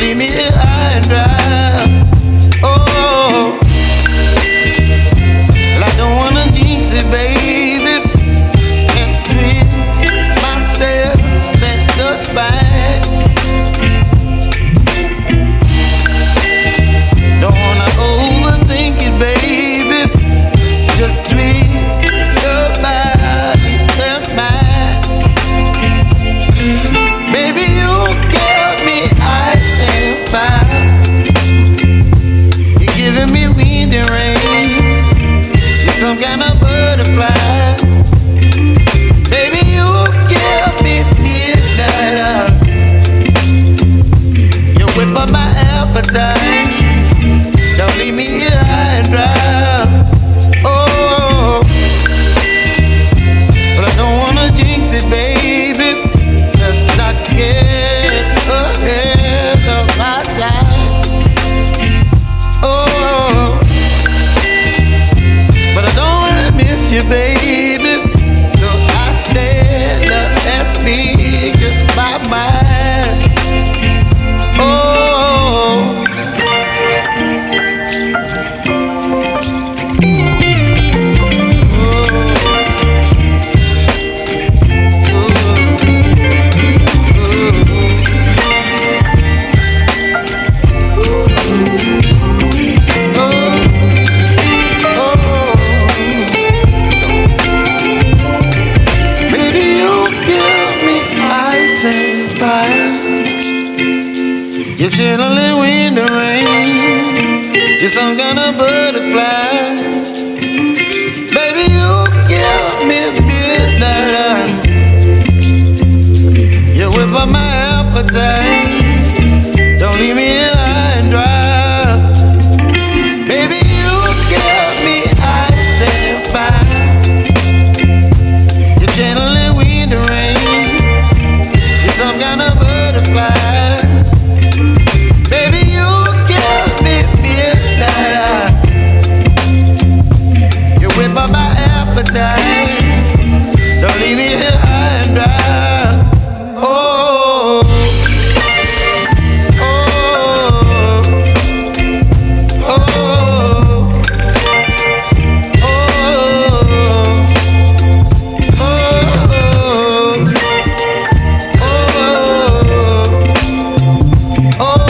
leave me here high and dry. Oh, well, I don't wanna jinx it, baby, and twist myself at the spine. Don't wanna overthink it, baby. It's just twist your body and mine. Baby, you give me ice and fire. You're giving me wind and rain. You're some kind of butterfly. Baby, you give me midnight. You whip up my appetite. Don't leave me here high and dry. Oh, but I don't wanna jinx it, baby. Let's not get ahead of my time. Oh, but I don't wanna miss you, baby. So I stand up and speak my mind. Oh. You're channeling wind and rain. You're some kind of butterfly. Baby, you give me midnight. You whip up my appetite. Don't leave me here high and dry. Baby, you give me ice and fire. You're channeling wind and rain. You're some kind of butterfly. Baby, you give me midnight. You whip up my appetite. Don't leave me here high and dry. Oh, oh, oh, oh, Oh,